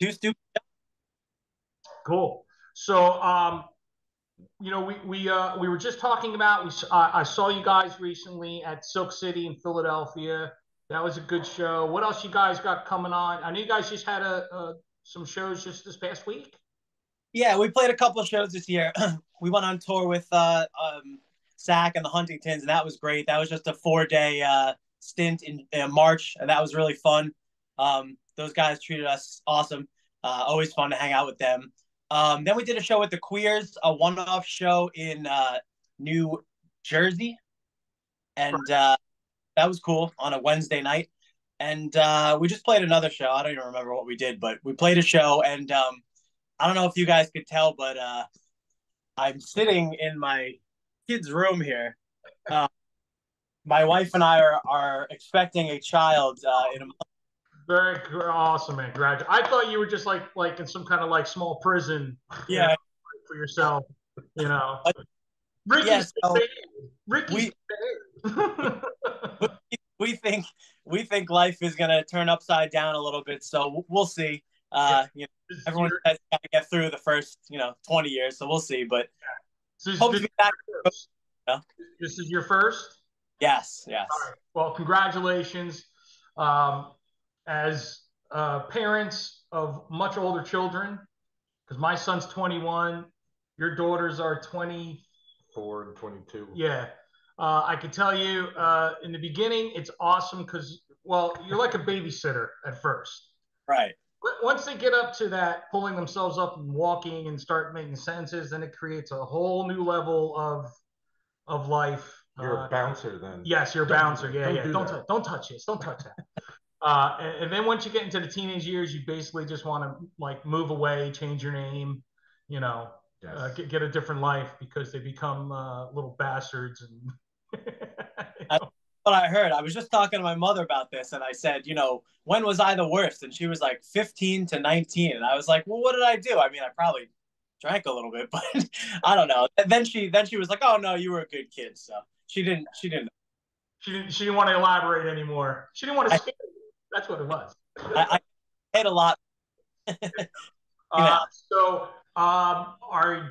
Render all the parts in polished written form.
Two stupid. Cool. So, we were just talking about. I saw you guys recently at Silk City in Philadelphia. That was a good show. What else you guys got coming on? I know you guys just had some shows just this past week. Yeah, we played a couple of shows this year. We went on tour with Sack and the Huntingtons, and that was great. That was just a 4 day stint in March, and that was really fun. Those guys treated us awesome. Always fun to hang out with them. Then we did a show with the Queers, a one-off show in New Jersey, and that was cool on a Wednesday night. And we just played another show. I don't even remember what we did, but we played a show, and I don't know if you guys could tell, but I'm sitting in my kid's room here. Uh, my wife and I are expecting a child in a month. Very awesome, man. Congratulations. I thought you were just like in some kind of like small prison, you know, Yeah, for yourself. You know, yeah. Ricky's So Ricky's. we we, we think life is gonna turn upside down a little bit. So we'll see. Yeah. Everyone has got to get through the first 20 years, so we'll see. But hope to This be back. You know? this is your first. Yes, All yes. right. Well, congratulations. Um, as parents of much older children, because my son's 21, your daughters are 24 and 22. Yeah. I can tell you in the beginning, it's awesome because, well, you're like a babysitter at first. Right. Once they get up to that, pulling themselves up and walking and start making sentences, then it creates a whole new level of life. You're a bouncer then. Yes, you're a bouncer. Yeah, don't yeah. Don't touch this. Don't touch that. And then once you get into the teenage years, you basically just want to like move away, change your name, you know, Yes. get a different life because they become little bastards. And That's what I heard. I was just talking to my mother about this, and I said, when was I the worst? And she was like 15 to 19, and I was like, well, what did I do? I mean, I probably drank a little bit, but I don't know. And then she was like, oh no, you were a good kid. So she didn't. she didn't want to elaborate anymore. She didn't want to I scare you. That's what it was. I ate a lot. You Uh, know. so,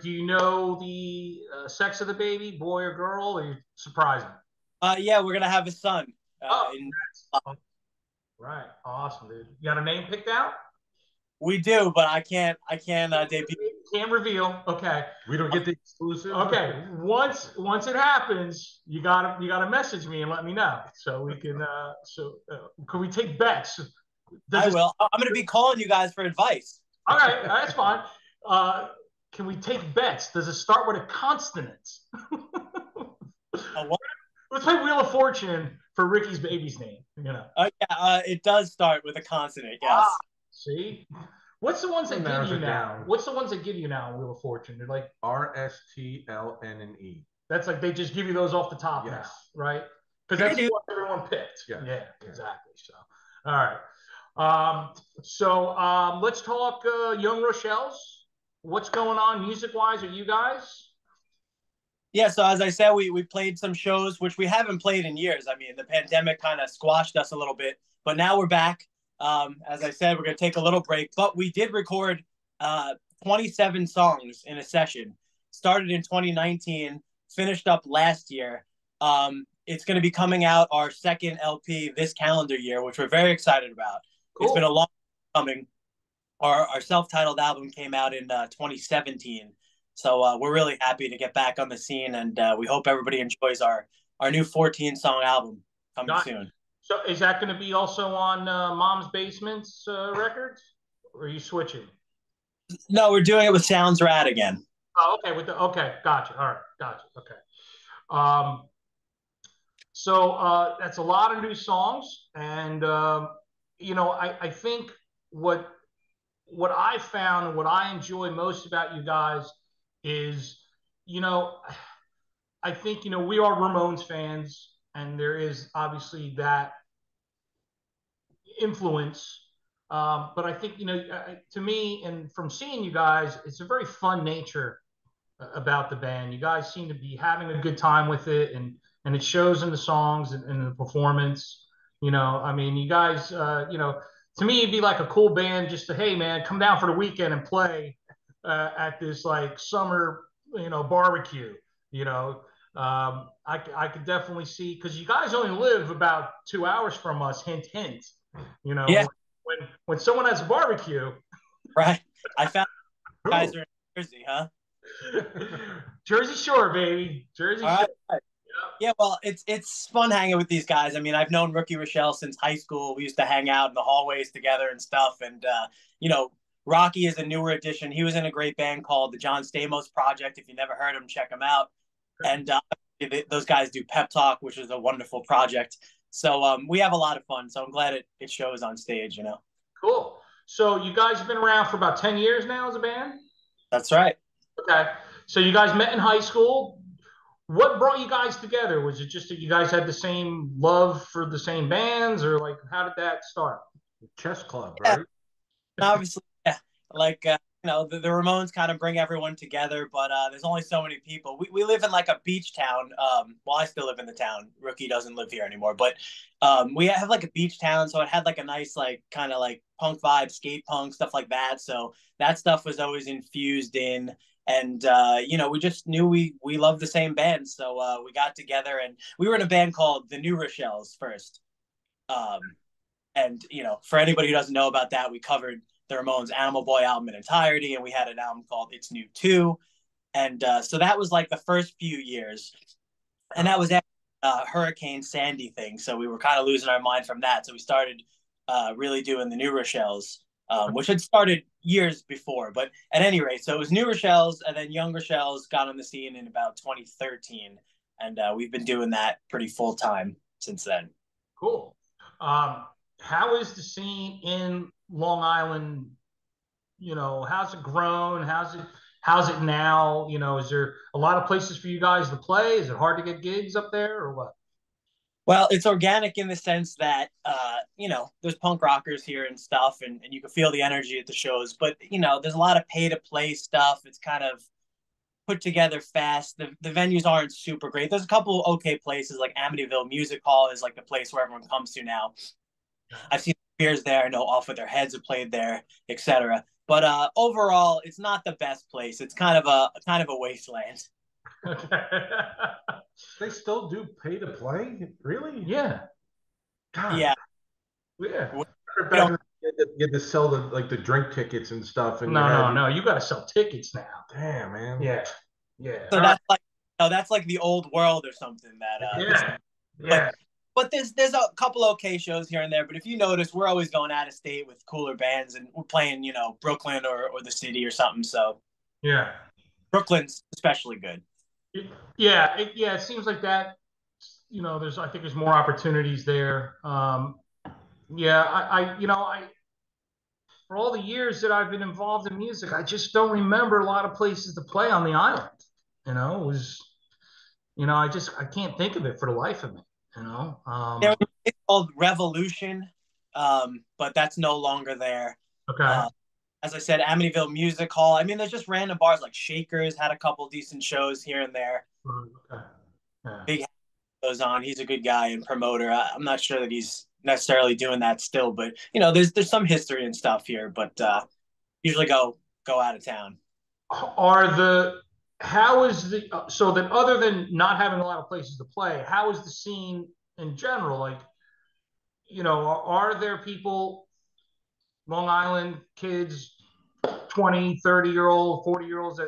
do you know the sex of the baby, boy or girl? Or are you surprising? Yeah, we're gonna have a son. Oh, In right. Awesome, dude. You got a name picked out? We do, but I can't debut. Can't reveal. Okay. We don't get the exclusive. Okay. Once it happens, you gotta message me and let me know so we can. Can we take bets? Does I it? will. I'm gonna be calling you guys for advice. All right, that's fine. Uh, can we take bets? Does it start with a consonant? What? Let's play Wheel of Fortune for Ricky's baby's name. Yeah, it does start with a consonant. Ah, Yes. see. What's the ones that give narrows you it now? down. What's the ones that give you now in Wheel of Fortune? They're like RSTLNE. that's like they just give you those off the top now, Yes. right? Because that's do. what everyone picked. Yeah. Yeah, exactly. So, all right. Let's talk Young Rochelles. What's going on music wise? Are you guys? Yeah, so as I said, we played some shows which we haven't played in years. I mean, the pandemic kind of squashed us a little bit, but now we're back. As I said, we're gonna take a little break, but we did record 27 songs in a session. Started in 2019, finished up last year. It's going to be coming out our second LP this calendar year, which we're very excited about. It's been Cool. a long time coming. Our self-titled album came out in 2017, so we're really happy to get back on the scene, and we hope everybody enjoys our new 14 song album coming Nice. soon. So is that going to be also on Mom's Basements Records? Or are you switching? No, we're doing it with Sounds Rad again. Oh, okay. Okay, gotcha. All right, gotcha. Okay. Um, that's a lot of new songs, and I think what what I found and what I enjoy most about you guys is, you know, I think we are Ramones fans, and there is obviously that influence. But I think to me, and from seeing you guys, it's a very fun nature about the band. You guys seem to be having a good time with it, and it shows in the songs and in the performance. I mean, you guys, to me, it'd be like a cool band just to, hey man, come down for the weekend and play at this like summer, barbecue. You know, I could definitely see because you guys only live about 2 hours from us. Hint, hint. You Yeah, know, when someone has a barbecue, right. I found you guys Cool. are in Jersey, huh? Jersey Shore, baby, Jersey All Shore. right. Yeah, well, it's fun hanging with these guys. I mean, I've known Rookie Rochelle since high school. We used to hang out in the hallways together and stuff. And you know, Rocky is a newer addition. He was in a great band called the John Stamos Project. If you never heard him, check him out. And those guys do Pep Talk, which is a wonderful project. So we have a lot of fun. So I'm glad it shows on stage. You know, Cool. So you guys have been around for about 10 years now as a band? that's right. Okay. So you guys met in high school. What brought you guys together? Was it just that you guys had the same love for the same bands, or like how did that start? Chess club, Yeah, right? obviously, yeah. Like the Ramones kind of bring everyone together, but there's only so many people. We live in like a beach town. Well, I still live in the town. Rookie doesn't live here anymore, but we have like a beach town, so it had like a nice like kind of like punk vibe, skate punk stuff like that. So that stuff was always infused in. And we just knew we loved the same band, so we got together, and we were in a band called the New Rochelles first. Um, and for anybody who doesn't know about that, we covered the Ramones Animal Boy album in entirety, and we had an album called It's New Too. And so that was like the first few years, and that was after Hurricane Sandy thing. So we were kind of losing our mind from that. So we started really doing the New Rochelles, which had started years before. But at any rate, so it was New Rochelles, and then Young Rochelles got on the scene in about 2013, and we've been doing that pretty full time since then. Cool. Um, how is the scene in Long Island? How's it grown? How's it now? Is there a lot of places for you guys to play? Is it hard to get gigs up there or what? Well, it's organic in the sense that there's punk rockers here and stuff, and you can feel the energy at the shows. But there's a lot of pay to play stuff. It's kind of put together fast. The venues aren't super great. There's a couple okay places like Amityville Music Hall is like the place where everyone comes to now. I've seen beers there. I know Off With Their Heads have played there, etc. But overall, it's not the best place. It's kind of a wasteland. They still do pay to play? Really? Yeah. God. Yeah, Yeah. we Back don't. in the you had to sell the drink tickets and stuff, and you No, had no, no. You got to sell tickets now. damn man. Yeah. Yeah. So All right. that's like that's like the old world or something that Yeah. but Yeah. but there's a couple okay shows here and there. But if you notice, we're always going out of state with cooler bands, and we're playing Brooklyn or the city or something. So Yeah. Brooklyn's especially good. Yeah. It seems like that. I think there's more opportunities there. Yeah. For all the years that I've been involved in music, I just don't remember a lot of places to play on the island. It was, I can't think of it for the life of me. You know. There was a place called Revolution, but that's no longer there. Okay. Uh, as I said, Amityville Music Hall. I mean, there's just random bars like Shakers had a couple decent shows here and there. Okay. Yeah. Big goes on. He's a good guy and promoter. I'm not sure that he's necessarily doing that still, but there's some history and stuff here. But usually go out of town. Are the how is the so that other than not having a lot of places to play, how is the scene in general? Like, are there people, Long Island kids, 20, 30-year-old, 40-year-olds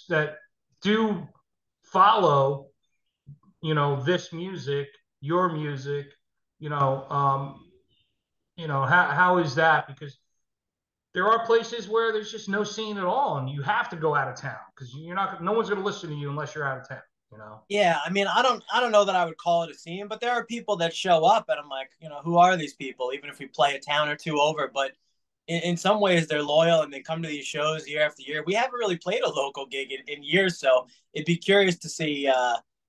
that do follow, this music, your music, you know, um, how is that? Because there are places where there's just no scene at all, and you have to go out of town because no one's going to listen to you unless you're out of town. Yeah, I mean, I don't know that I would call it a scene, but there are people that show up, and I'm like, who are these people? Even if we play a town or two over, but in some ways they're loyal and they come to these shows year after year. We haven't really played a local gig in years, so it'd be curious to see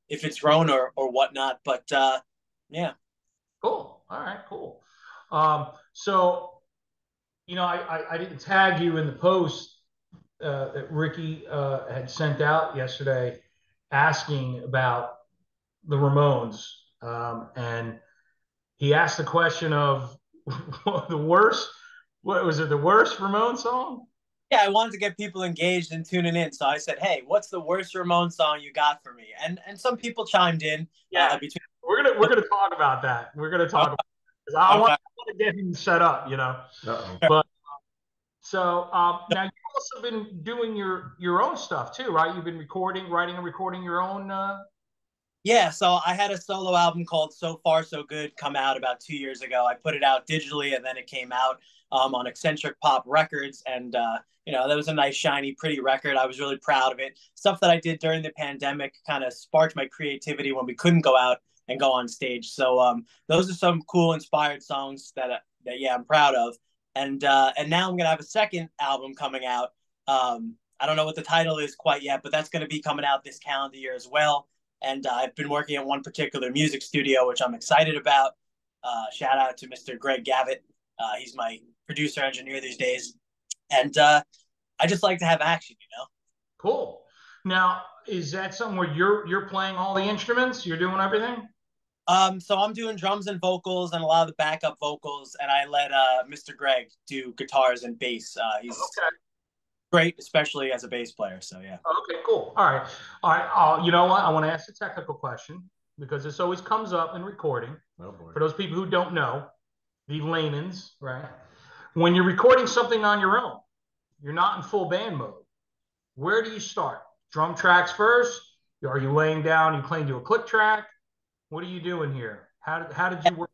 if it's grown or whatnot. But yeah, Cool. All right. Cool. So I didn't tag you in the post that Ricky had sent out yesterday asking about the Ramones. And he asked the question of the worst What was it? The worst Ramon song? Yeah, I wanted to get people engaged and tuning in. So I said, "Hey, what's the worst Ramon song you got for me?" And some people chimed in Yeah, between. we're gonna talk about that. We're gonna talk Okay, about because I want, okay. to get him set up, Uh-oh. But so now you've also been doing your own stuff too, right? You've been recording, writing, and recording your own. Yeah, so I had a solo album called "So Far So Good" come out about 2 years ago. I put it out digitally, and then it came out on Eccentric Pop Records, and that was a nice, shiny, pretty record. I was really proud of it. Stuff that I did during the pandemic kind of sparked my creativity when we couldn't go out and go on stage. So those are some cool, inspired songs that yeah, I'm proud of. And now I'm gonna have a second album coming out. I don't know what the title is quite yet, but that's going to be coming out this calendar year as well. And I've been working at one particular music studio, which I'm excited about. Shout out to Mr. Greg Gavitt. He's my producer engineer these days. And I just like to have action. Cool. Now, is that something where you're playing all the instruments? You're doing everything? So I'm doing drums and vocals and a lot of the backup vocals, and I let Mr. Greg do guitars and bass. He's Okay. great, especially as a bass player. So yeah. Okay, cool. All right. All right. You know what? I want to ask a technical question because this always comes up in recording. Oh boy. For those people who don't know, the layman's, right? When you're recording something on your own, you're not in full band mode. Where do you start? Drum tracks first? Are you laying down? You playing to a click track? What are you doing here? How did you work?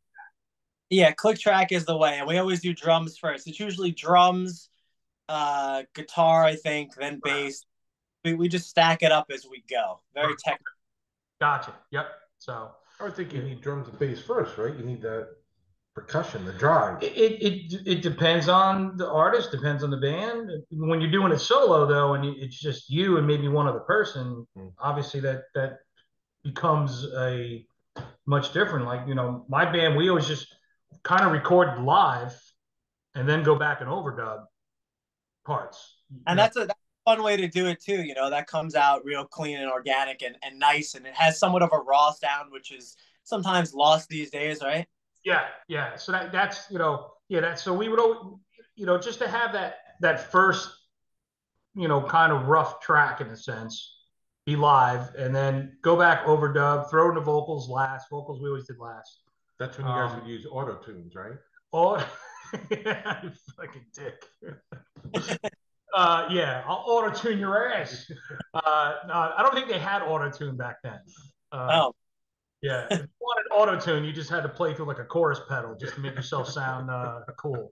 Yeah, click track is the way, and we always do drums first. It's usually drums, guitar, I think, then bass. We just stack it up as we go. Very technical. Gotcha. Yep. So I would think you need drums and bass first, right? You need that percussion, the drive. it depends on the artist, depends on the band. When you're doing it solo though, and it's just you and maybe one other person, obviously that becomes a much different. Like my band, we always just kind of record live and then go back and overdub parts. And that's a fun way to do it too. That comes out real clean and organic and nice, and it has somewhat of a raw sound, which is sometimes lost these days, right? Yeah, yeah. So that's yeah. That's so we would just to have that first kind of rough track in a sense, be live, and then go back overdub, throw in the vocals last. Vocals we always did last. That's when you guys would use auto tunes, right? Oh, yeah, you fucking dick. Yeah, I'll auto tune your ass. No, I don't think they had auto tune back then. Oh, Yeah, if you wanted auto tune, you just had to play through like a chorus pedal just to make yourself sound cool.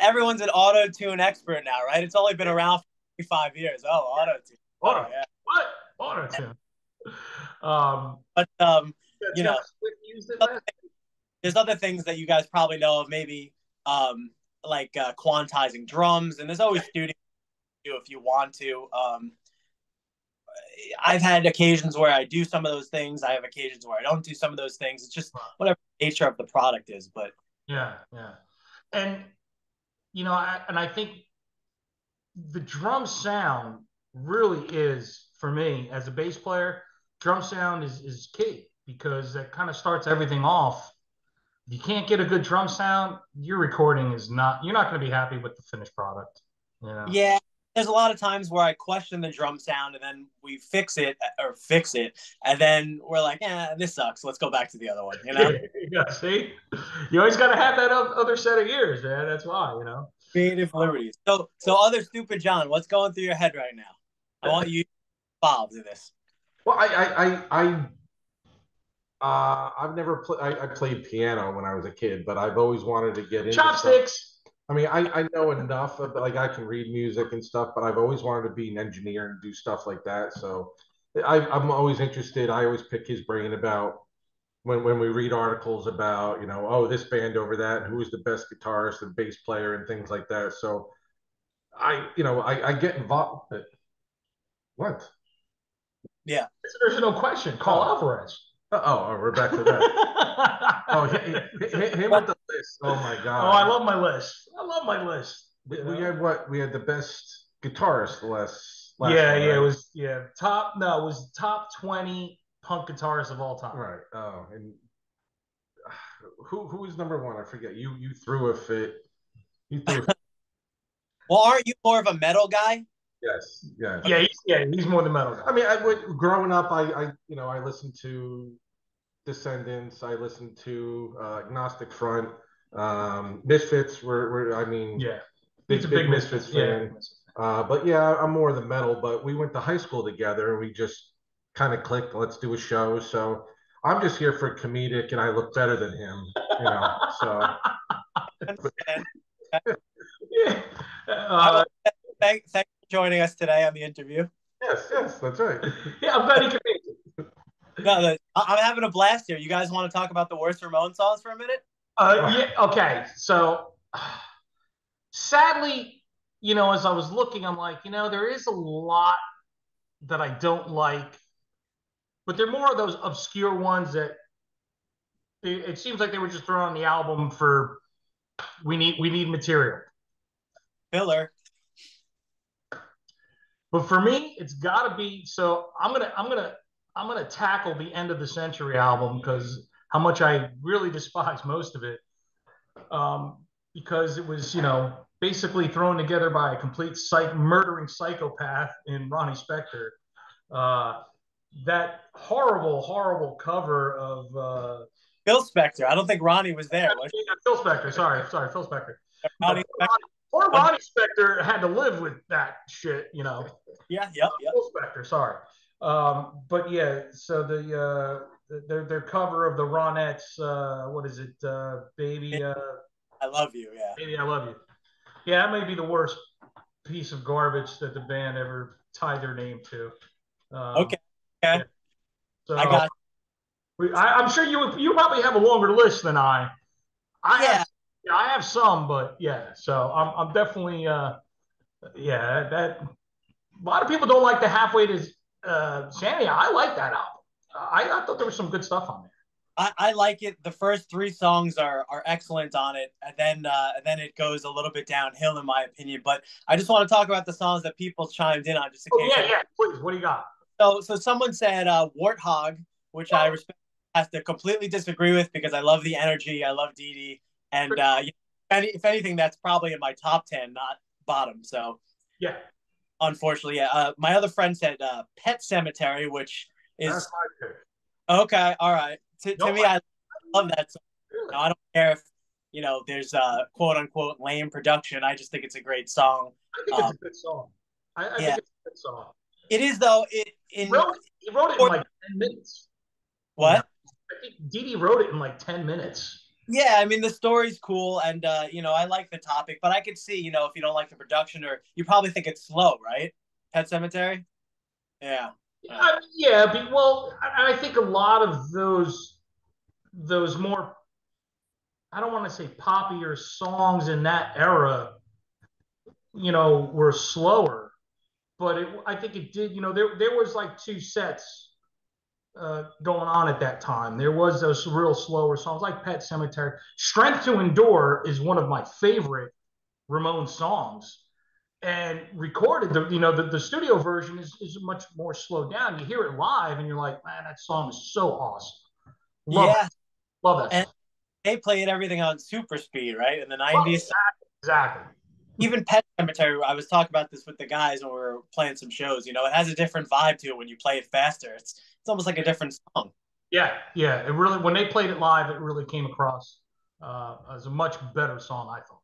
everyone's an auto tune expert now, right? It's only been around for 5 years. Oh, auto tune. Auto, Oh, yeah. what? Auto tune. But you know, Used it last. there's other things that you guys probably know of, maybe like quantizing drums, and there's always studio if you want to. I've had occasions where I do some of those things. I have occasions where I don't do some of those things. It's just whatever the nature of the product is. But yeah, yeah, and I think the drum sound really is for me as a bass player. Drum sound is key because that kind of starts everything off. If you can't get a good drum sound, your recording is not. You're not going to be happy with the finished product. Yeah, there's a lot of times where I question the drum sound, and then we fix it, and then we're like, this sucks. Let's go back to the other one. Yeah, see, you always got to have that other set of ears, man. That's why. Creative liberties. So other stupid John, what's going through your head right now? I want you involved in this. Well, I've never played. I played piano when I was a kid, but I've always wanted to get into chopsticks. Stuff. I mean, I know enough of like I can read music and stuff, but I've always wanted to be an engineer and do stuff like that. So I'm always interested. I always pick his brain about when we read articles about oh, this band over that, and who is the best guitarist and bass player and things like that. So I get involved. What? Yeah. There's no question. Call Alvarez. We're back to that. Oh, him with the list. Oh my God. Oh, I love my list. I love my list. We had what? We had the best guitarist last yeah, one, yeah, right? it was it was top 20 punk guitarists of all time. Right. Oh, and who was number one? I forget. You threw a fit. He threw. Well, aren't you more of a metal guy? Yes, yes. Yeah, he's more the metal guy. I mean, growing up, I listened to Descendants. I listened to Agnostic Front. Misfits were I mean, Yeah, he's big a big big Misfits fan. Yeah. But yeah, I'm more of the metal. But we went to high school together, and we just kind of clicked. Let's do a show. So I'm just here for comedic, and I look better than him. So Understand. Yeah. I thanks for joining us today on the interview. yes, that's right. Yeah, I'm glad he could make it. No, I'm having a blast here. You guys want to talk about the worst Ramon songs for a minute? Yeah. Okay. So, sadly, as I was looking, I'm like, there is a lot that I don't like, but they're more of those obscure ones that it seems like they were just thrown on the album for we need material. Filler. But for me, it's got to be. So I'm gonna tackle the End of the Century album because how much I really despise most of it, because it was basically thrown together by a complete murdering psychopath in Ronnie Spector. That horrible cover of Phil Spector. I don't think Ronnie was there. Was Phil Spector. Sorry, Phil Spector. No, Ronnie Spector? poor Ronnie Spector had to live with that shit. Yeah, yep. Phil Spector. Sorry. But yeah, so their cover of the Ronettes, what is it, baby? I love you. Yeah. Baby, I love you. Yeah, that may be the worst piece of garbage that the band ever tied their name to. Okay. Okay. Yeah. So I got. I'm sure you probably have a longer list than I. Yeah. I have some, but yeah. So I'm definitely that a lot of people don't like the halfway to Sanity. I like that album. I thought there was some good stuff on there. I like it. The first three songs are excellent on it, and then it goes a little bit downhill in my opinion. But I just want to talk about the songs that people chimed in on, just in case. Yeah, please. What do you got? So someone said Warthog, which I respect, has to completely disagree with because I love the energy. I love Dee Dee, and if anything, that's probably in my top 10, not bottom. So yeah, unfortunately, yeah. My other friend said Pet Cemetery, which is That's my pick. okay. All right. To me, I love that song. really? I don't care if there's quote unquote lame production. I just think it's a great song. I think it's a good song. I think it's a good song. It is though. He wrote it in like 10 minutes. What? I think Dee Dee wrote it in like 10 minutes. Yeah, I mean the story's cool, and I like the topic, but I could see if you don't like the production, or you probably think it's slow, right? Pet Cemetery. Yeah. Well, I think a lot of those more, I don't want to say poppier songs in that era, were slower, but I think it did. There was like two sets going on at that time. There was those real slower songs like Pet Cemetery. Strength to Endure is one of my favorite Ramones songs. And recorded, the studio version is much more slowed down. You hear it live and you're like, man, that song is so awesome. Love that and song. they played everything on super speed, right, in the Well, 90s. exactly. Even Pet Cemetery, I was talking about this with the guys when we were playing some shows. It has a different vibe to it when you play it faster. It's almost like a different song. Yeah. It really, when they played it live, it really came across as a much better song, I thought.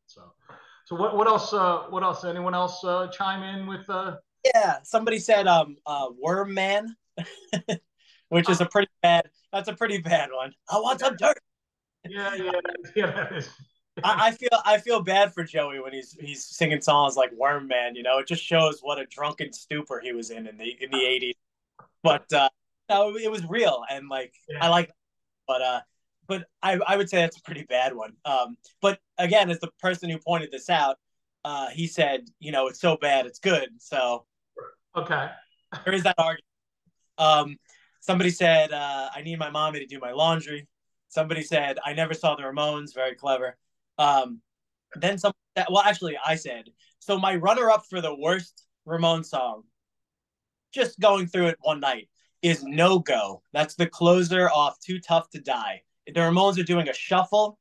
So what else? What else? Anyone else chime in with? Yeah, somebody said Worm Man, which is a pretty bad. That's a pretty bad one. I want some dirt. Yeah. That is. I feel bad for Joey when he's singing songs like Worm Man. It just shows what a drunken stupor he was in the 80s. But no, it was real, and I like, but I would say that's a pretty bad one. But again, as the person who pointed this out, he said, it's so bad it's good. So okay, there is that argument. Somebody said, I need my mommy to do my laundry. Somebody said, I never saw the Ramones. Very clever. Then some. Well, actually, I said so. My runner-up for the worst Ramones song, just going through it one night, is No Go. That's the closer off Too Tough to Die. The Ramones are doing a shuffle.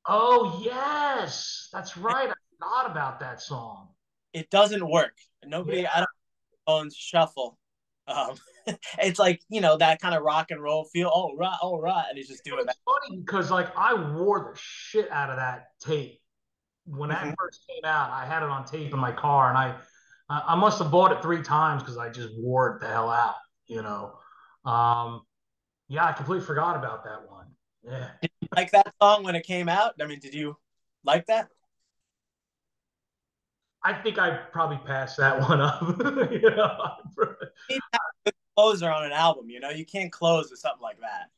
Oh yes, that's right. I forgot about that song. It doesn't work. Nobody, Yeah. I don't owns shuffle. Um, it's like, that kind of rock and roll feel. Oh right, and he's just doing It's that. funny because like I wore the shit out of that tape when that Mhm. first came out. I had it on tape in my car, and I must have bought it 3 times because I just wore it the hell out. You know, um, yeah, I completely forgot about that one. Yeah, Like that song when it came out. I mean, did you like that? I think I probably passed that one up. you know, You need to have a good closer on an album. You can't close with something like that.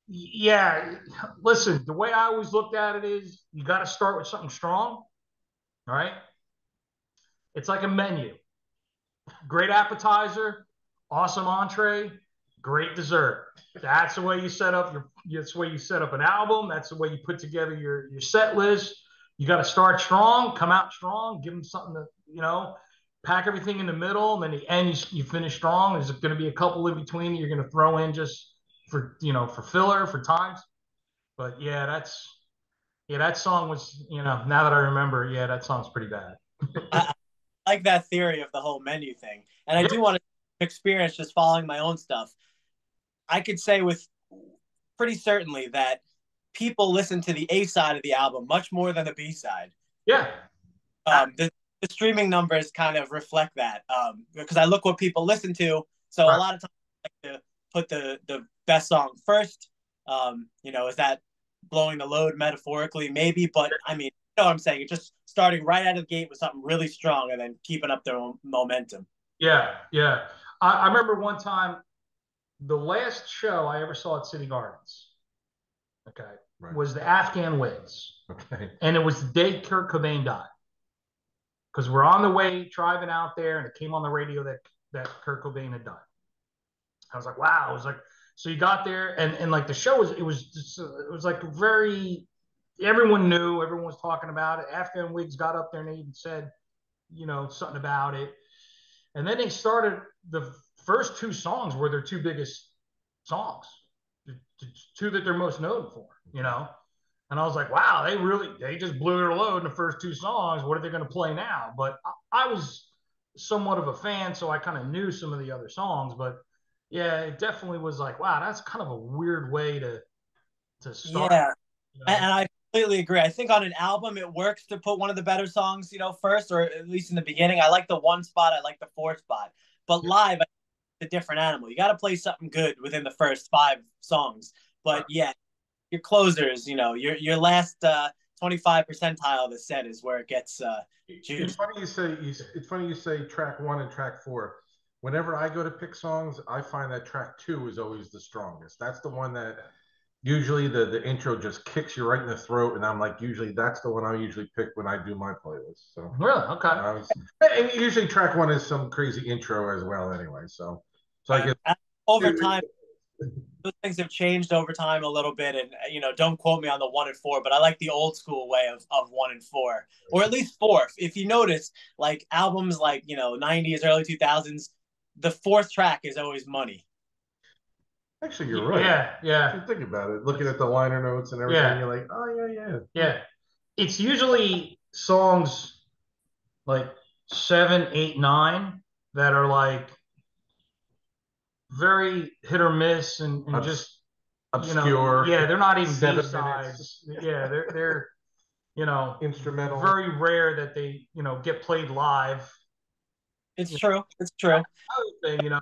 yeah. Listen, the way I always looked at it is you got to start with something strong, all right? It's like a menu. Great appetizer, awesome entree, great dessert. That's the way you set up your. That's the way you set up an album. That's the way you put together your set list. You got to start strong, come out strong, give them something to pack everything in the middle, and then the end you finish strong. There's going to be a couple in between you're going to throw in just for filler for times. But that song was now that I remember, that song's pretty bad. I like that theory of the whole menu thing, and I do want to experience just following my own stuff. I could say with pretty certainly that people listen to the A side of the album much more than the B side. Yeah, The streaming numbers kind of reflect that because I look what people listen to. So a right. lot of times I like to put the best song first. Is that blowing the load metaphorically? Maybe, but I mean, you know what I'm saying? You're just starting right out of the gate with something really strong and then keeping up their momentum. Yeah, yeah. I remember one time the last show I ever saw at City Gardens, okay, Right. was the Afghan Wigs. Okay. And it was the day Kurt Cobain died. Because we're on the way driving out there, and it came on the radio that Kurt Cobain had died. I was like, wow. I was like, so you got there, and like the show was like very, everyone knew, everyone was talking about it. Afghan Wigs got up there and they even said, something about it. And then they started the first 2 songs were their 2 biggest songs, the two that they're most known for. And I was like, wow, they just blew their load in the first 2 songs. What are they going to play now? But I was somewhat of a fan, so I kind of knew some of the other songs. But yeah, it definitely was like, wow, that's kind of a weird way to start. Yeah, You and know? I completely agree. I think on an album it works to put one of the better songs, first or at least in the beginning. I like the one spot. I like the four spot. But Yeah, live, a different animal. You got to play something good within the first 5 songs. But right. yeah, your closers, your last 25 percentile of the set is where it gets It's juicy. funny you say it's funny you say track one and track four. Whenever I go to pick songs, I find that track two is always the strongest. That's the one that usually the intro just kicks you right in the throat, and I'm like, usually that's the one I usually pick when I do my playlist. So, Really? Okay. and usually track one is some crazy intro as well, anyway. So I Right. guess Over time, those things have changed over time a little bit, and don't quote me on the one and four, but I like the old school way of one and four, or at least four. If you notice, like albums like 90s, early 2000s, the fourth track is always money. actually you're right. Yeah, If yeah, you think about it, looking at the liner notes and everything, yeah, you're like, oh yeah, yeah. yeah. It's usually songs like 7, 8, 9 that are like very hit or miss and Obs- just Obscure. yeah, they're not even B 7 minutes. sides. Yeah, they're Instrumental. very rare that they get played live. It's You know, true. It's true. another thing,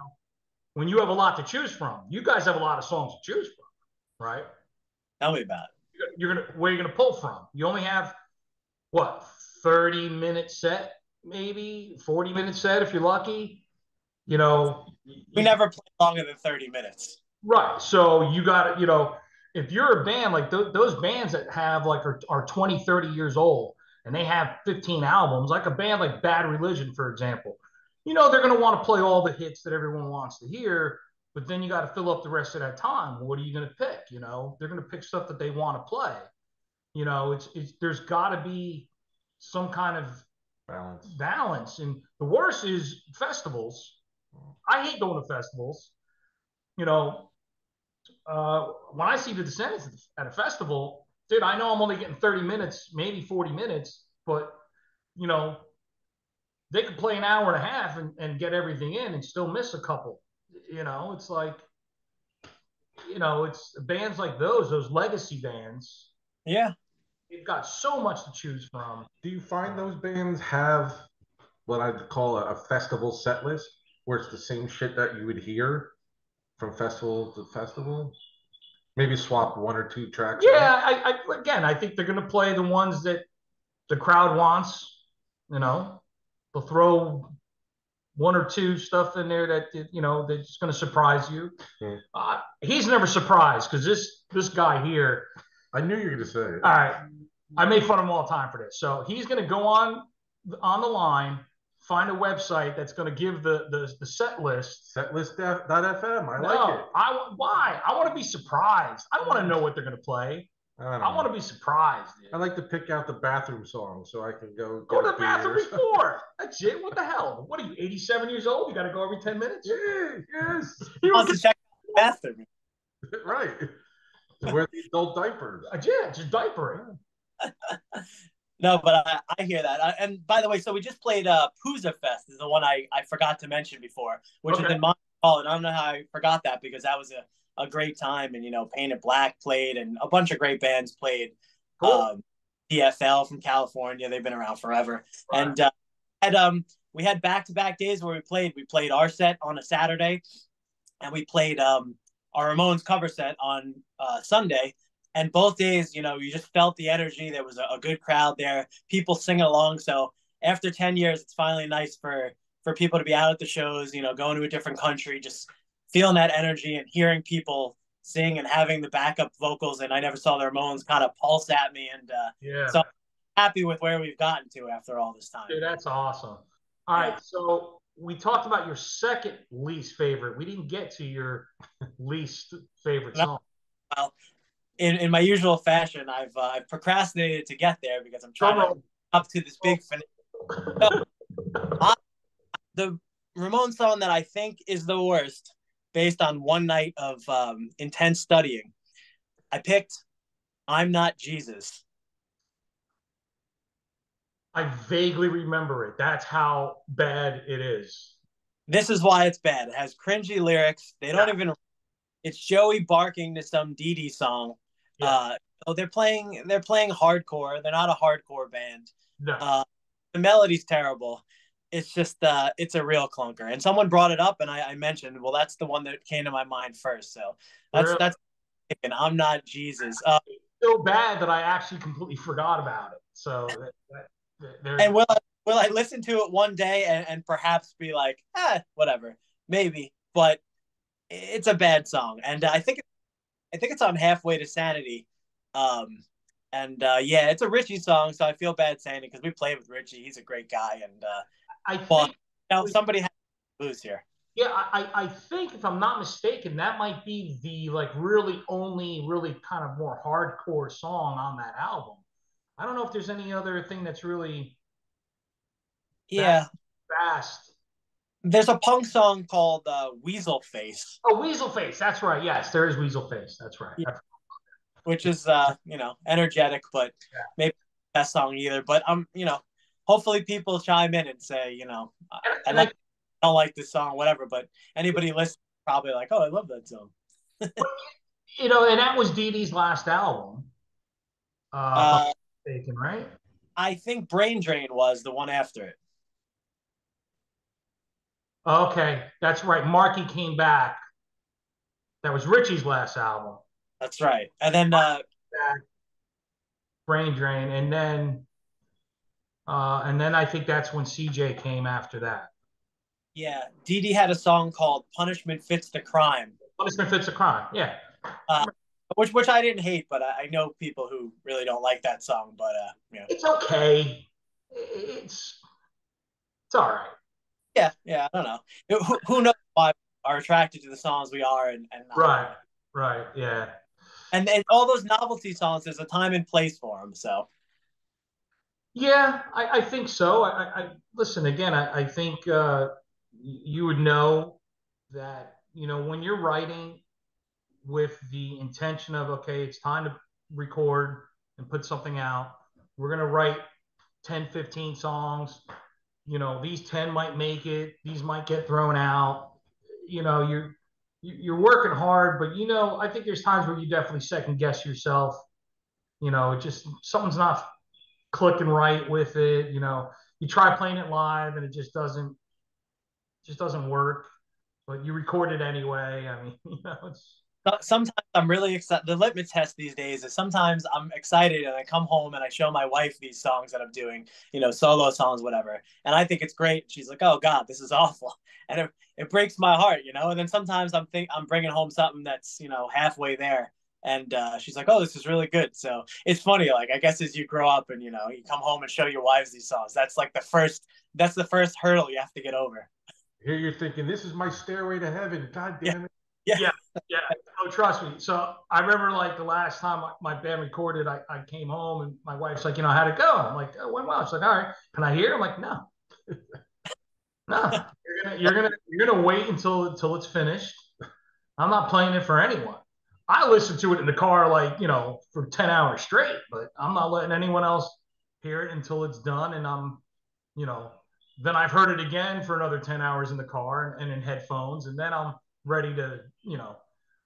when you have a lot to choose from, you guys have a lot of songs to choose from, right? Tell me about it. You're gonna where you're gonna pull from. You only have what 30-minute set, maybe 40-minute set if you're lucky. We You never play longer than 30 minutes. right. So you got to, if you're a band like those bands that have like are 20, 30 years old and they have 15 albums, like a band like Bad Religion, for example, they're going to want to play all the hits that everyone wants to hear, but then you got to fill up the rest of that time. What are you going to pick? They're going to pick stuff that they want to play. There's got to be some kind of balance. And the worst is festivals. I hate going to festivals. You know, when I see the Descendants at a festival, dude, I know I'm only getting 30 minutes, maybe 40 minutes, but you know, they could play an hour and a half and get everything in and still miss a couple. You know, it's like, you know, it's bands like those legacy bands. Yeah. They've got so much to choose from. Do you find those bands have what I'd call a festival set list where it's the same shit that you would hear from festival to festival? Maybe swap one or two tracks. Yeah, I think they're going to play the ones that the crowd wants. You know, they'll throw one or two stuff in there that, you know, that's going to surprise you. He's never surprised because this guy here. I knew you were going to say it. All right, I made fun of him all the time for this. So he's going to go on the line, find a website that's going to give the set list. Setlist.fm. I like it. Why? I want to be surprised. I don't want to know what they're going to play. I want to be surprised. Dude. I like to pick out the bathroom song so I can go to the bathroom before. That's it. What the hell? What are you, 87 years old? You got to go every 10 minutes? Yeah, yes. He wants to check the bathroom. Right. To wear the adult diapers. Yeah, just diapering. No, but I hear that. And by the way, so we just played Pooza Fest is the one I forgot to mention before, which is in Montreal. And I don't know how I forgot that because that was a great time. And, you know, Painted Black played and a bunch of great bands played. Cool. PFL from California. They've been around forever. Right. And we had back-to-back days where we played. We played our set on a Saturday and we played our Ramones cover set on Sunday. And both days, you know, you just felt the energy. There was a good crowd there, people singing along. So after 10 years, it's finally nice for people to be out at the shows, you know, going to a different country, just feeling that energy and hearing people sing and having the backup vocals. And I never saw the Ramones kind of pulse at me. And so I'm happy with where we've gotten to after all this time. Dude, that's awesome. All right. So we talked about your second least favorite. We didn't get to your least favorite song. Well, in my usual fashion, I've procrastinated to get there because I'm trying to up to this big finale. The Ramones song that I think is the worst, based on one night of intense studying, I picked "I'm Not Jesus." I vaguely remember it. That's how bad it is. This is why it's bad. It has cringy lyrics. They don't even. It's Joey barking to some Dee Dee song. Yeah. They're playing hardcore. They're not a hardcore band. No. The melody's terrible. It's just it's a real clunker. And someone brought it up, and I mentioned, well, that's the one that came to my mind first. So that's and I'm Not Jesus. It's so bad that I actually completely forgot about it. So and will I listen to it one day and perhaps be like, whatever, maybe, but it's a bad song, and I think it's on Halfway to Sanity. It's a Richie song, so I feel bad saying it because we played with Richie. He's a great guy, and I think somebody has to lose here. Yeah, I think if I'm not mistaken, that might be the really kind of more hardcore song on that album. I don't know if there's any other thing that's really fast. There's a punk song called Weasel Face. Oh, Weasel Face. That's right. Yes, there is Weasel Face. That's right. Yeah. Which is, energetic, but maybe not the best song either. But, hopefully people chime in and say, I don't like this song, whatever. But anybody listening probably like, oh, I love that song. And that was Dee Dee's last album. If I'm mistaken, right? I think Brain Drain was the one after it. Okay, that's right. Marky Came Back. That was Richie's last album. That's right. And then Brain Drain, and then I think that's when CJ came after that. Yeah, Dee Dee had a song called "Punishment Fits the Crime." Punishment Fits the Crime. Yeah. Which I didn't hate, but I know people who really don't like that song. But it's okay. It's all right. Yeah, I don't know. Who knows why we are attracted to the songs we are and not. Right, yeah. And all those novelty songs, there's a time and place for them. So. Yeah, I think so. I listen again. I think you would know that when you're writing with the intention of, okay, it's time to record and put something out. We're gonna write 10, 15 songs. These 10 might make it, these might get thrown out. You're working hard, but I think there's times where you definitely second guess yourself. It just something's not clicking right with it. You try playing it live and it just doesn't work. But you record it anyway. I mean, it's Sometimes I'm really excited. The litmus test these days is sometimes I'm excited and I come home and I show my wife these songs that I'm doing, solo songs, whatever. And I think it's great. She's like, "Oh God, this is awful," and it breaks my heart. And then sometimes I'm bringing home something that's halfway there, and she's like, "Oh, this is really good." So it's funny. Like I guess as you grow up and you come home and show your wives these songs, that's the first hurdle you have to get over. Here you're thinking, this is my stairway to heaven. God Yeah. damn it. Yeah. yeah, yeah. Oh, trust me. So I remember like the last time my band recorded, I came home and my wife's like, how'd it go? I'm like, oh, went well. She's like, all right, can I hear? I'm like, no, no. You're gonna wait until it's finished. I'm not playing it for anyone. I listen to it in the car like for 10 hours straight, but I'm not letting anyone else hear it until it's done. And you know, then I've heard it again for another 10 hours in the car and in headphones, and then I'm ready to,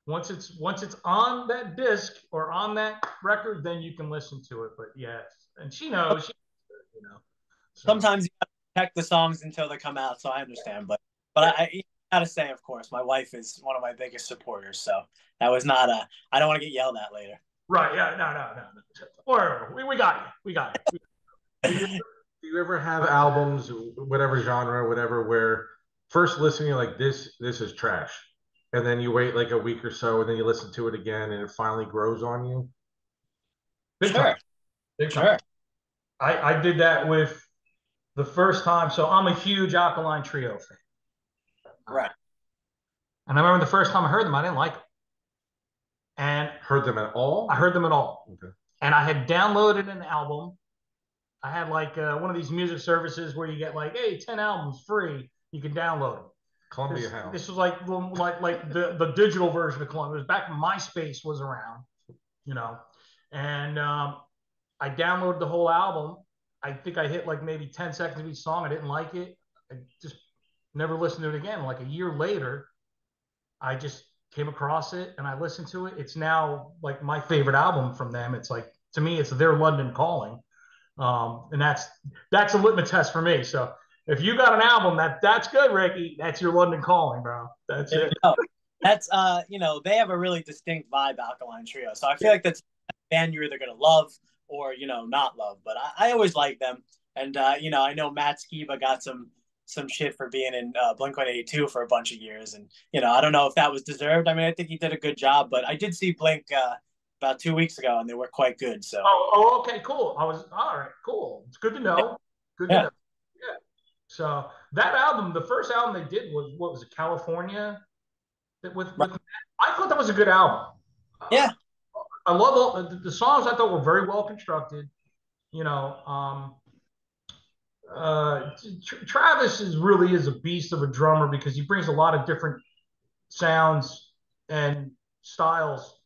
once it's on that disc or on that record, then you can listen to it. But yes, and she knows, so. Sometimes you have to check the songs until they come out, so I understand. But I gotta say, of course, my wife is one of my biggest supporters, so that was not a. I don't want to get yelled at later. Right? Yeah. No. Or we got you. We got you. Do you ever have albums, whatever genre, whatever, where first listening you're like this is trash, and then you wait like a week or so, and then you listen to it again, and it finally grows on you? Big Sure, time. Big time. sure, I did that with the first time. So I'm a huge Alkaline Trio fan. right. And I remember the first time I heard them, I didn't like them. And Heard them at all? I heard them at all. Okay. And I had downloaded an album. I had like one of these music services where you get like, hey, 10 albums free. You can download them. Columbia House. This was like the digital version of Columbia. It was back when MySpace was around, and I downloaded the whole album. I think I hit like maybe 10 seconds of each song. I didn't like it. I just never listened to it again. Like a year later, I just came across it and I listened to it. It's now like my favorite album from them. It's like, to me, it's their London Calling. And that's a litmus test for me. So if you got an album that's good, Ricky, that's your London Calling, bro. That's it. That's they have a really distinct vibe, Alkaline Trio. So I feel like that's a band you're either gonna love or not love. But I always like them, and I know Matt Skiba got some shit for being in Blink-182 for a bunch of years, and I don't know if that was deserved. I mean, I think he did a good job, but I did see Blink about 2 weeks ago, and they were quite good. So okay, cool. I was all right, cool. It's good to know. Good to yeah. know. Yeah. So that album, the first album they did was, what was it, California? With I thought that was a good album. Yeah. I love all the songs. I thought were very well constructed. Travis really is a beast of a drummer because he brings a lot of different sounds and styles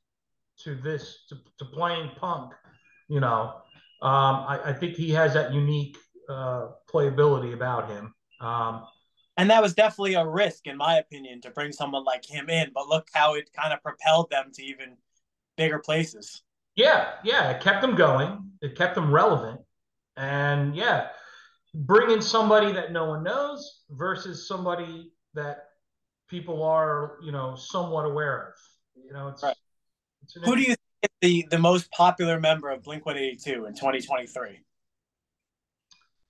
to playing punk. I think he has that unique playability about him. And that was definitely a risk, in my opinion, to bring someone like him in. But look how it kind of propelled them to even bigger places. Yeah, it kept them going. It kept them relevant. And yeah, bringing somebody that no one knows versus somebody that people are, somewhat aware of. It's, right. It's Who do you think is the most popular member of Blink-182 in 2023?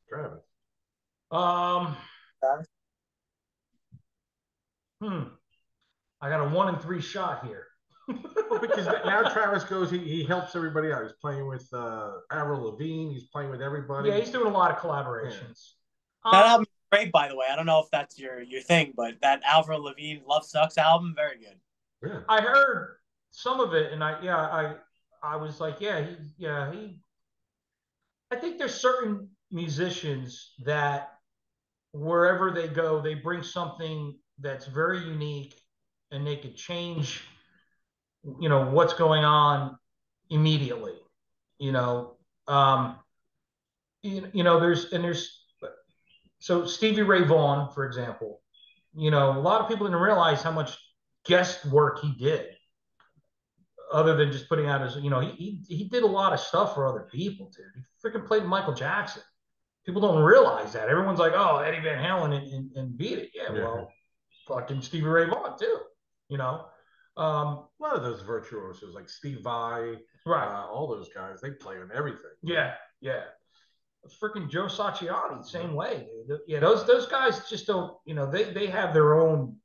Travis. Travis? I got a 1 in 3 shot here. Well, because now Travis goes, he helps everybody out. He's playing with Avril Lavigne. He's playing with everybody. Yeah, he's doing a lot of collaborations. Yeah. That album is great, by the way. I don't know if that's your thing, but that Avril Lavigne Love Sucks album, very good. Yeah. I heard some of it, and I was like, he. I think there's certain musicians that wherever they go, they bring something that's very unique, and they could change, what's going on immediately. there's so Stevie Ray Vaughan, for example. A lot of people didn't realize how much guest work he did, other than just putting out his. He did a lot of stuff for other people, dude. He freaking played Michael Jackson. People don't realize that. Everyone's like, oh, Eddie Van Halen and Beat It. Yeah, well, fucking Stevie Ray Vaughan too. A lot of those virtuosos like Steve Vai, right? All those guys, they play on everything. Yeah. Freaking Joe Satriani, same way, dude. Yeah, those guys just don't. They have their own,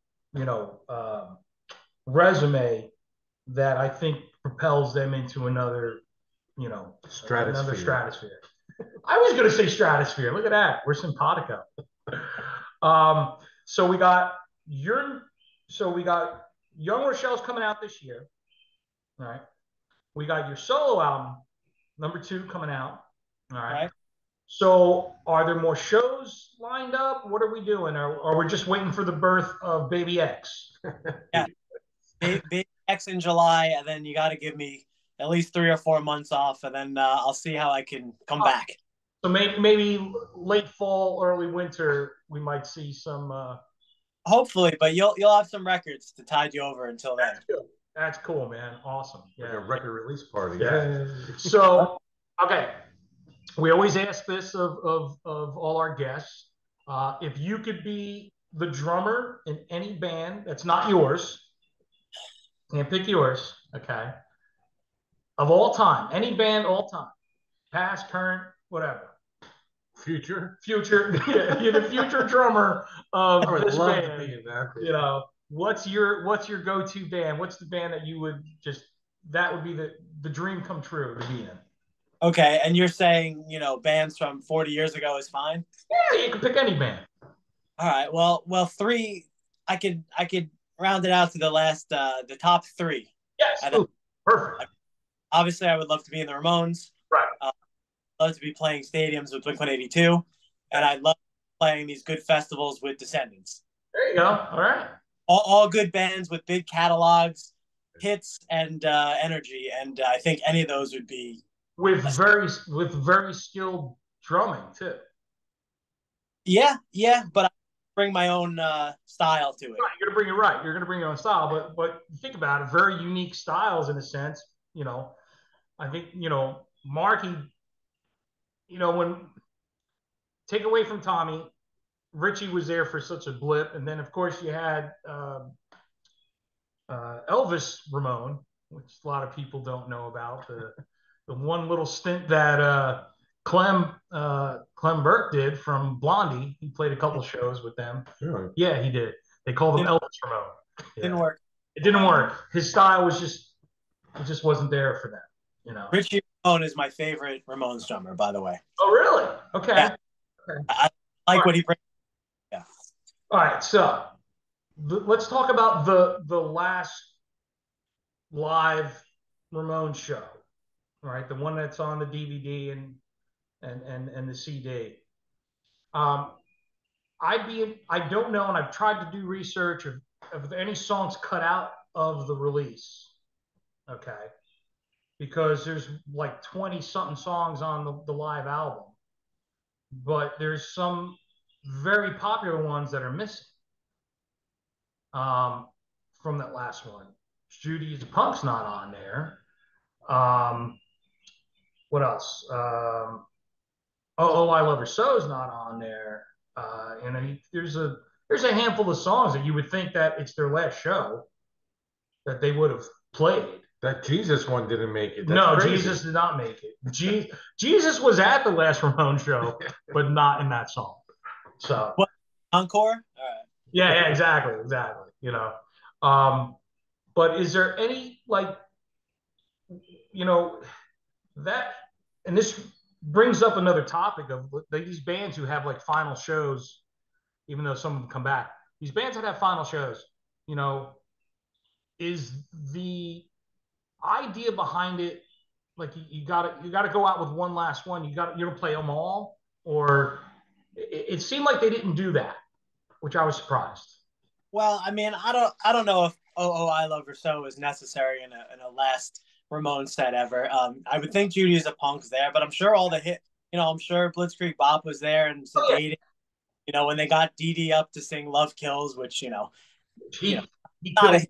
resume that I think propels them into another stratosphere. I was going to say stratosphere. Look at that. We're simpatico. So we got Young Rochelle's coming out this year. All right. We got your solo album, #2, coming out. All right. So are there more shows lined up? What are we doing? Or we're just waiting for the birth of Baby X? Yeah. Baby X in July, and then you got to give me at least 3 or 4 months off, and then I'll see how I can come back. So maybe late fall, early winter, we might see some. Hopefully, but you'll have some records to tide you over until then. That's cool, man. Awesome. Yeah, like a record release party. Yeah. So, okay, we always ask this of all our guests. If you could be the drummer in any band that's not yours, can't pick yours, okay? Of all time, any band, all time, past, current, whatever. Future. You're the future drummer of this band. To be in that. What's your go-to band? What's the band that you would that would be the dream come true to be in? Okay, and you're saying, bands from 40 years ago is fine? Yeah, you can pick any band. All right. Well, 3, I could round it out to the top 3. Yes. Perfect. Obviously, I would love to be in the Ramones. Right. Love to be playing stadiums with Blink-182, and I love playing these good festivals with Descendants. There you go. All right. All good bands with big catalogs, hits, and energy, and I think any of those would be with very skilled drumming too. Yeah, but I bring my own style to it. Right, you're gonna bring your own style, but think about it, very unique styles in a sense. I think Marky. When take away from Tommy, Richie was there for such a blip, and then of course you had Elvis Ramone, which a lot of people don't know about, the one little stint that Clem Burke did from Blondie. He played a couple shows with them. Really? Yeah, he did. They called him Elvis Ramone. Yeah. Didn't work. It didn't work. His style was just wasn't there for them. Richie Ramone is my favorite Ramones drummer, by the way. Oh, really? Okay. Yeah. Okay. I like what he brings. Yeah. All right. So let's talk about the last live Ramones show. All right, the one that's on the DVD and the CD. I don't know, and I've tried to do research of any songs cut out of the release. Okay. Because there's like 20-something songs on the live album. But there's some very popular ones that are missing from that last one. Judy's Punk's not on there. What else? Oh, I Love Her So's not on there. There's a handful of songs that you would think that it's their last show that they would have played. That Jesus one didn't make it. That's no, crazy. Jesus did not make it. Jesus was at the last Ramones show, but not in that song. So what, encore? All right. Yeah, exactly. But is there any that, and this brings up another topic of these bands who have like final shows, even though some of them come back. These bands that have final shows, is the idea behind it like you gotta go out with one last one? You're gonna play them all, or it seemed like they didn't do that, which I was surprised. Well, I mean, I don't know if Oh I Love Her So is necessary in a last Ramones set ever. I would think Judy is a Punk's there, but I'm sure all the I'm sure Blitzkrieg Bop was there and Oh, sedated. When they got Dee Dee up to sing "Love Kills," which yeah. He not killed. a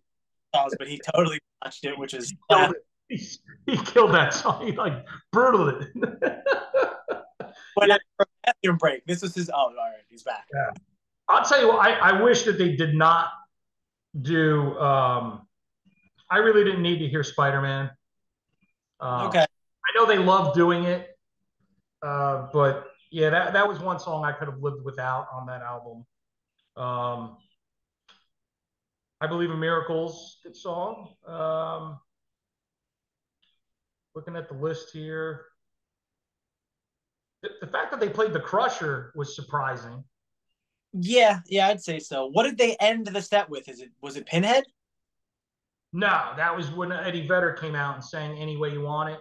songs, but he totally watched it, which is He killed classic. it. He killed that song. He like brutally. When Yeah, I bathroom break, this was his. Oh, all right, he's back. yeah. I'll tell you what. I wish that they did not do. I really didn't need to hear Spider Man. Okay. I know they love doing it, but yeah, that was one song I could have lived without on that album. Um, I Believe in Miracles, good song. Looking at the list here, the fact that they played the Crusher was surprising. Yeah, I'd say so. What did they end the set with? Was it Pinhead? No, that was when Eddie Vedder came out and sang "Any Way You Want It."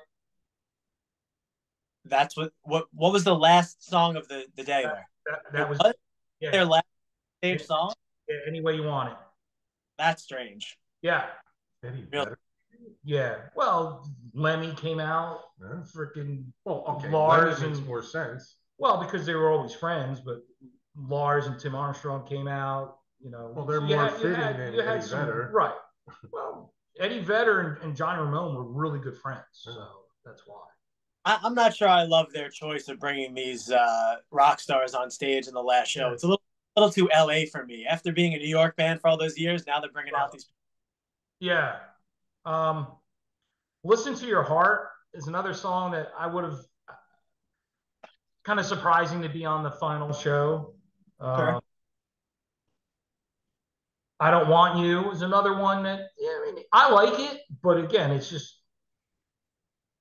That's what was the last song of the day That, there? It that was was yeah, their last stage song? yeah, "Any Way You Want It." That's strange. Yeah, Eddie Real. Vedder. yeah. Well, Lemmy came out, Yeah. freaking Well, okay, Lars Lemmy makes and more sense. well, because they were always friends, but Lars and Tim Armstrong came out. Well, they're So more fitting than you had Eddie some Vedder. right. Well, Eddie Vedder and Johnny Ramone were really good friends, so that's why. I'm not sure I love their choice of bringing these rock stars on stage in the last show. Yeah. It's a little too LA for me. After being a New York band for all those years, now they're bringing out these. Yeah. Um, Listen to Your Heart is another song that I would have kind of surprising to be on the final show. Sure. I Don't Want You is another one that yeah, I mean, I like it, but again, it's just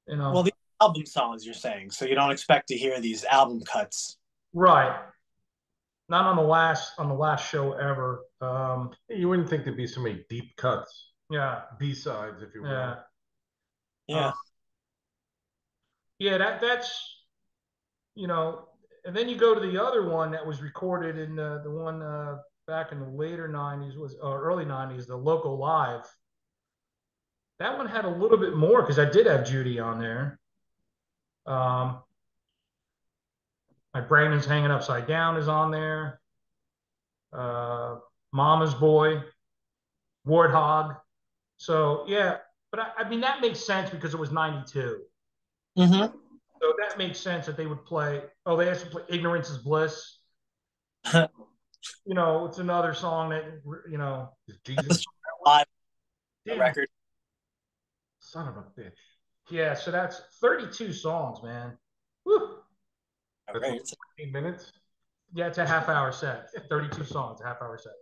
Well, the album songs you're saying, so you don't expect to hear these album cuts. right. Not on the last show ever. You wouldn't think there'd be so many deep cuts, Yeah, B-sides, if you will. yeah, Yeah. yeah. That's you know, and then you go to the other one that was recorded in the one back in the later '90s was early '90s, the Local Live. That one had a little bit more because I did have Judy on there. Um, My Brain is Hanging Upside Down is on there. Mama's Boy, Warthog. So yeah, but I mean that makes sense because it was '92. Mm-hmm. So that makes sense that they would play. Oh, they actually play "Ignorance Is Bliss." It's another song that Is Jesus Live damn it. record. son of a bitch? Yeah, so that's 32 songs, man. Woo. That's Right. 14 minutes. Yeah, it's a half hour set. 32 songs, a half hour set.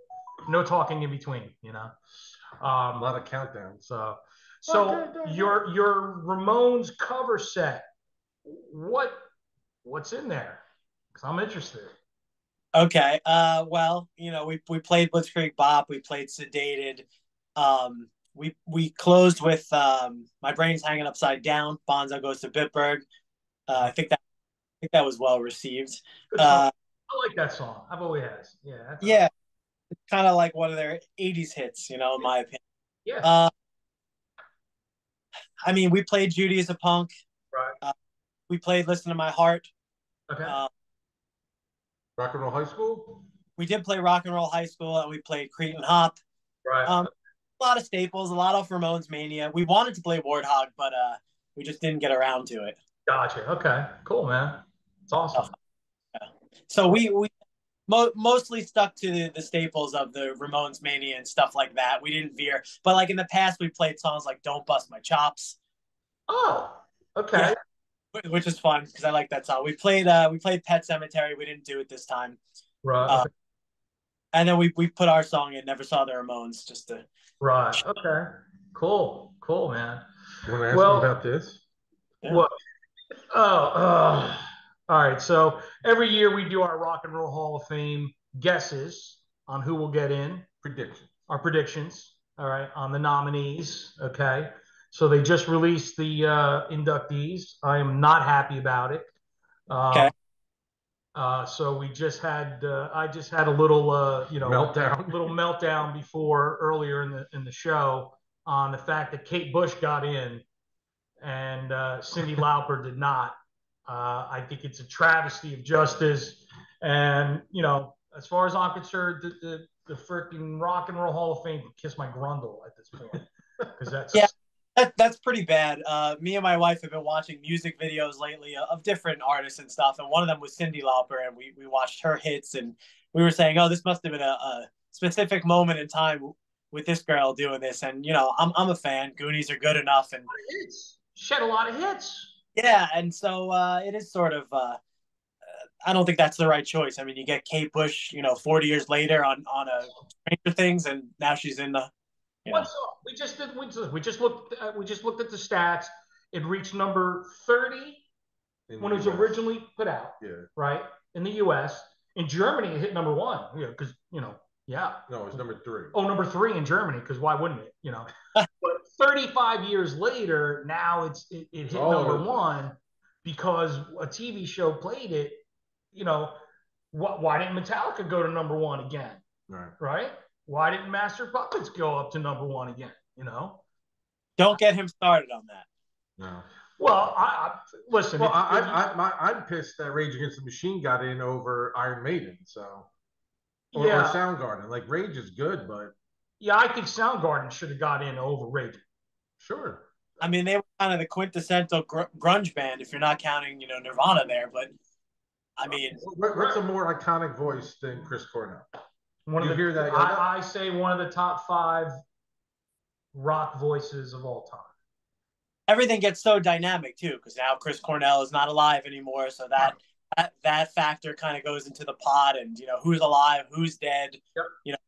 No talking in between, A lot of countdowns. So your Ramones cover set, what's in there? Because I'm interested. Okay. Well, we played Blitzkrieg Bop. We played Sedated. We closed with My Brain's Hanging Upside Down. Bonzo Goes to Bitburg. I think that was well received. Good song. I like that song. I've always has. Yeah. Yeah, it's kind of like one of their '80s hits, in my opinion. Yeah. I mean, we played Judy as a Punk. Right. We played Listen to My Heart. Okay. Rock and Roll High School. We did play Rock and Roll High School, and we played Cretin Hop. Right. A lot of staples, a lot of Ramones Mania. We wanted to play Warthog, but we just didn't get around to it. Gotcha. Okay. Cool, man. It's awesome. Yeah. So we mostly stuck to the staples of the Ramones Mania and stuff like that. We didn't veer, but like in the past, we played songs like "Don't Bust My Chops." Oh, okay. Yeah, which is fun because I like that song. We played Pet Cemetery. We didn't do it this time. Right. Okay. And then we put our song in "Never Saw the Ramones" just to. Right. Okay. Cool, man. You want to ask them about this? Yeah. What? Oh. All right. So every year we do our Rock and Roll Hall of Fame guesses on who will get in. Our predictions. All right. On the nominees. Okay. So they just released the inductees. I am not happy about it. Okay. So we just had I just had a little meltdown before earlier in the show on the fact that Kate Bush got in and Cyndi Lauper did not. I think it's a travesty of justice. And, you know, as far as I'm concerned, the freaking Rock and Roll Hall of Fame can kiss my grundle at this point. Because Yeah, that's pretty bad. Me and my wife have been watching music videos lately of different artists and stuff, and one of them was Cyndi Lauper, and we watched her hits, and we were saying, oh, this must have been a specific moment in time with this girl doing this, and you know, I'm a fan. Goonies are good enough, and hits. She had a lot of hits. yeah, and so it is sort of. I don't think that's the right choice. I mean, you get Kate Bush, you know, 40 years later on a Stranger Things, and now she's in the. You know. We just did. We just looked. We just looked at the stats. It reached number 30 when it was originally put out. Yeah. Right in the U.S. In Germany, it hit number 1. Yeah, because you know. Yeah. No, it's number 3. Oh, number 3 in Germany. Because why wouldn't it? You know. But 35 years later, now it hit number 1 because a TV show played it. You know, why didn't Metallica go to number 1 again? Right? Why didn't Master Puppets go up to number 1 again? You know, don't get him started on that. No. Well, I listen. Well, I'm pissed that Rage Against the Machine got in over Iron Maiden. So, or Soundgarden. Like Rage is good, but yeah, I think Soundgarden should have got in over Rage. Sure. I mean, they were kind of the quintessential grunge band, if you're not counting, you know, Nirvana there. But I mean, what's a more iconic voice than Chris Cornell? Hear that? I say one of the top 5 rock voices of all time. Everything gets so dynamic too, because now Chris Cornell is not alive anymore, so that factor kind of goes into the pot, and you know who's alive, who's dead. Yep. You know,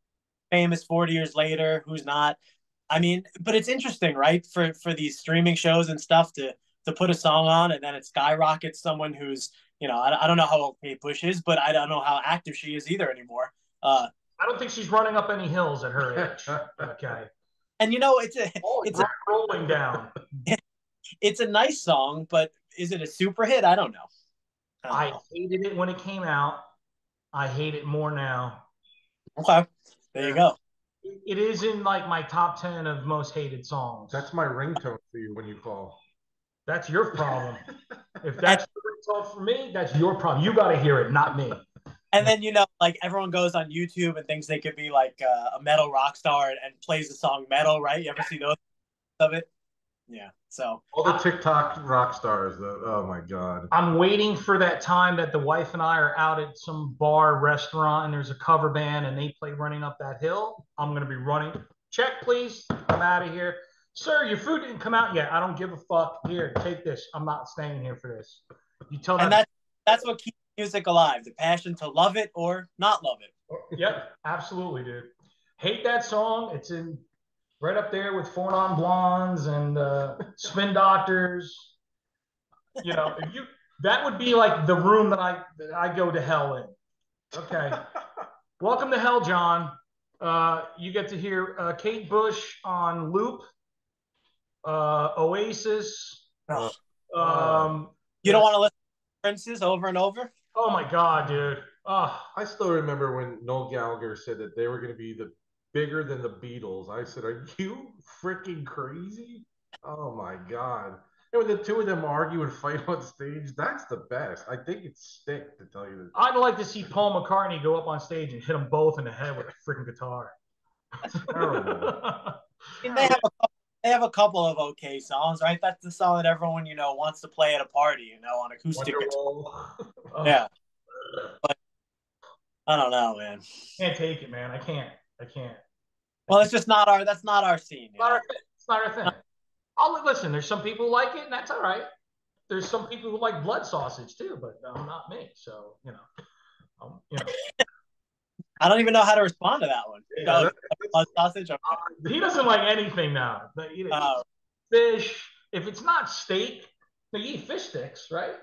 famous 40 years later, who's not. I mean, but it's interesting, right? For these streaming shows and stuff to put a song on, and then it skyrockets someone who's, you know, I don't know how old Kate Bush is, but I don't know how active she is either anymore. I don't think she's running up any hills at her age. Okay. And you know, it's rolling down. It's a nice song, but is it a super hit? I don't know. I hated it when it came out. I hate it more now. Okay. There you go. It is in like my top 10 of most hated songs. That's my ringtone for you when you call. That's your problem. If that's the ringtone for me, that's your problem. You got to hear it, not me. And then, you know, like everyone goes on YouTube and thinks they could be like a metal rock star and plays the song metal, right? You ever see those of it? Yeah. So all the TikTok rock stars, oh my God. I'm waiting for that time that the wife and I are out at some bar, restaurant, and there's a cover band and they play Running Up That Hill. I'm going to be running. Check, please. I'm out of here. Sir, your food didn't come out yet. I don't give a fuck. Here, take this. I'm not staying here for this. You tell them. And that's what keeps music alive, the passion to love it or not love it. Yep, absolutely, dude. Hate that song. It's in right up there with Four Non Blondes and Spin Doctors. You know, that would be like the room that I go to hell in. Okay. Welcome to hell, John. You get to hear Kate Bush on loop, Oasis. You don't want to listen to Prince's over and over? Oh my God, dude. I still remember when Noel Gallagher said that they were going to be bigger than the Beatles. I said, are you freaking crazy? Oh my God. And when the two of them argue and fight on stage, that's the best. I think it's stick, to tell you the truth. I'd like to see Paul McCartney go up on stage and hit them both in the head with a freaking guitar. That's terrible. They have a couple of okay songs, right? That's the song that everyone, you know, wants to play at a party, you know, on acoustic guitar. Yeah. But I don't know, man. Can't take it, man. I can't. Well, it's just that's not our scene. It's not our thing. Listen, there's some people who like it, and that's all right. There's some people who like blood sausage too, but not me. So, you know. I don't even know how to respond to that one. Yeah, blood sausage? Okay. He doesn't like anything now. Fish. If it's not steak, you eat fish sticks, right?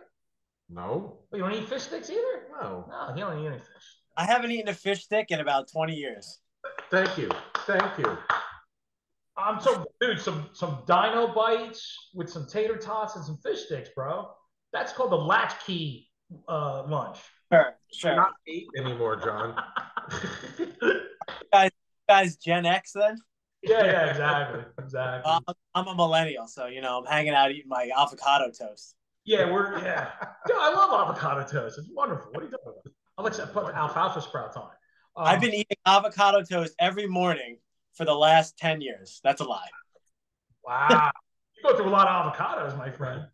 No. You don't eat fish sticks either? No. No, he don't eat any fish. I haven't eaten a fish stick in about 20 years. Thank you. Dude, some dino bites with some tater tots and some fish sticks, bro. That's called the latchkey lunch. Sure. Not 8 anymore, John. guys, Gen X then? Yeah, exactly. I'm a millennial, so you know I'm hanging out eating my avocado toast. Yeah, Dude, I love avocado toast. It's wonderful. What are you talking about? I like to put alfalfa sprouts on it. I've been eating avocado toast every morning for the last 10 years. That's a lie. Wow. You go through a lot of avocados, my friend.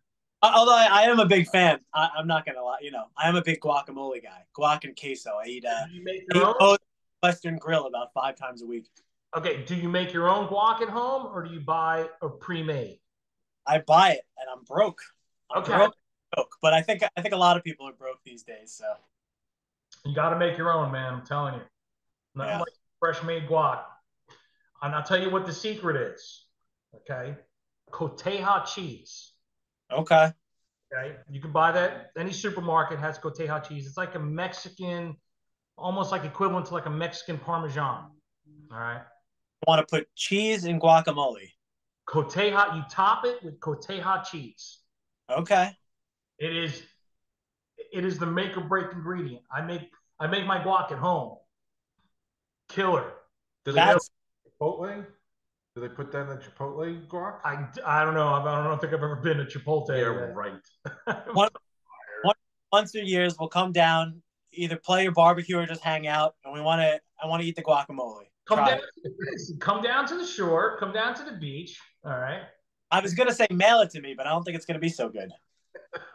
Although I am a big fan. I'm not going to lie. I am a big guacamole guy. Guac and queso. I eat, you make I your eat own? both Western Grill about 5 times a week. Okay, do you make your own guac at home or do you buy a pre-made? I buy it and I'm broke. I'm Okay. broke. But I think a lot of people are broke these days. So You got to make your own, man. I'm telling you. Nothing like fresh made guac. And I'll tell you what the secret is. Okay. Coteja cheese. Okay. Okay. You can buy that. Any supermarket has Coteja cheese. It's like a Mexican, almost like equivalent to like a Mexican Parmesan. All right. I want to put cheese in guacamole. Coteja, you top it with Coteja cheese. Okay. It is the make or break ingredient. I make my guac at home. Killer. Do they have Chipotle? Do they put that in the Chipotle guac? I don't know. I don't think I've ever been to Chipotle. Yeah, right. Once a year, we'll come down, either play or barbecue or just hang out, and I want to eat the guacamole. Come down to the shore. Come down to the beach. All right. I was gonna say mail it to me, but I don't think it's gonna be so good.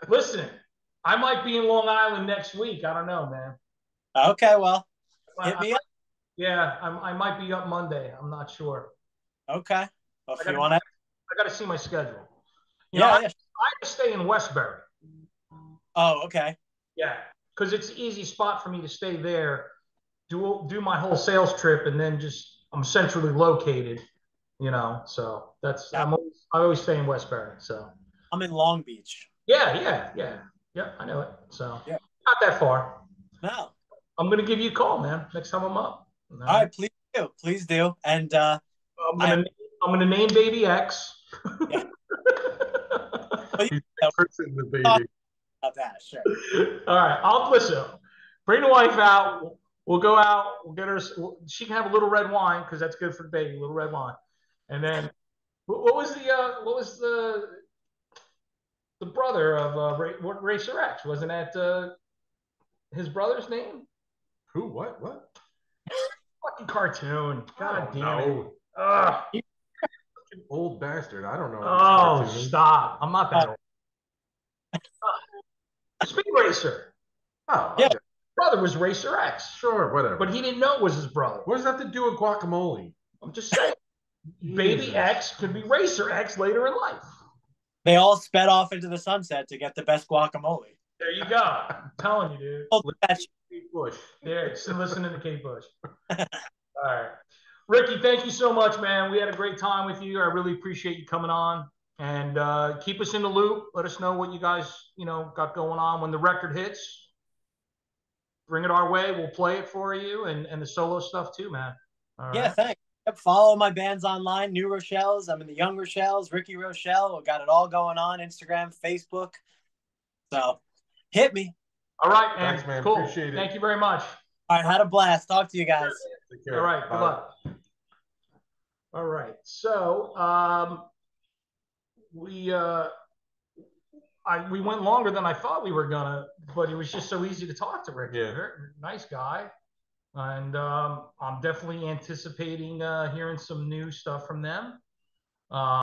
Listen, I might be in Long Island next week. I don't know, man. Okay, well, hit me up. Yeah, I might be up Monday. I'm not sure. Okay. Well, if you want to, I got to see my schedule. I stay in Westbury. Oh, okay. Yeah, because it's an easy spot for me to stay there, do my whole sales trip, and then I'm centrally located. So that's I always stay in Westbury. So I'm in Long Beach. Yeah. I know it. So not that far. No. I'm gonna give you a call, man. Next time I'm up. All right, please do. And I'm gonna name baby X. Yeah. He's the baby. About that, sure. All right, I'll listen. Bring the wife out. We'll go out. We'll get her. She can have a little red wine because that's good for the baby. A little red wine. And then, what was the brother of Racer X? Wasn't that his brother's name? Who? What? Fucking cartoon. God damn it. Old bastard. I don't know. Oh, stop. I'm not that old. Speed Racer. Oh, okay. Yeah. Brother was Racer X. Sure, whatever. But he didn't know it was his brother. What does that have to do with guacamole? I'm just saying. Baby X could be Racer X later in life. They all sped off into the sunset to get the best guacamole. There you go. I'm telling you, dude. Oh, Kate Bush. Yeah, still listening to Kate Bush. All right. Ricky, thank you so much, man. We had a great time with you. I really appreciate you coming on. And keep us in the loop. Let us know what you guys, got going on. When the record hits, bring it our way. We'll play it for you and the solo stuff too, man. All right. Thanks. Follow my bands online, New Rochelles. I'm in the Young Rochelles, Ricky Rochelle. We got it all going on, Instagram, Facebook. So hit me. All right, man. Thanks, man. Cool. Appreciate it. Thank you very much. All right, had a blast. Talk to you guys. All right, good luck. All right, so we went longer than I thought we were gonna, but it was just so easy to talk to Rick. Yeah. Nice guy, and I'm definitely anticipating hearing some new stuff from them.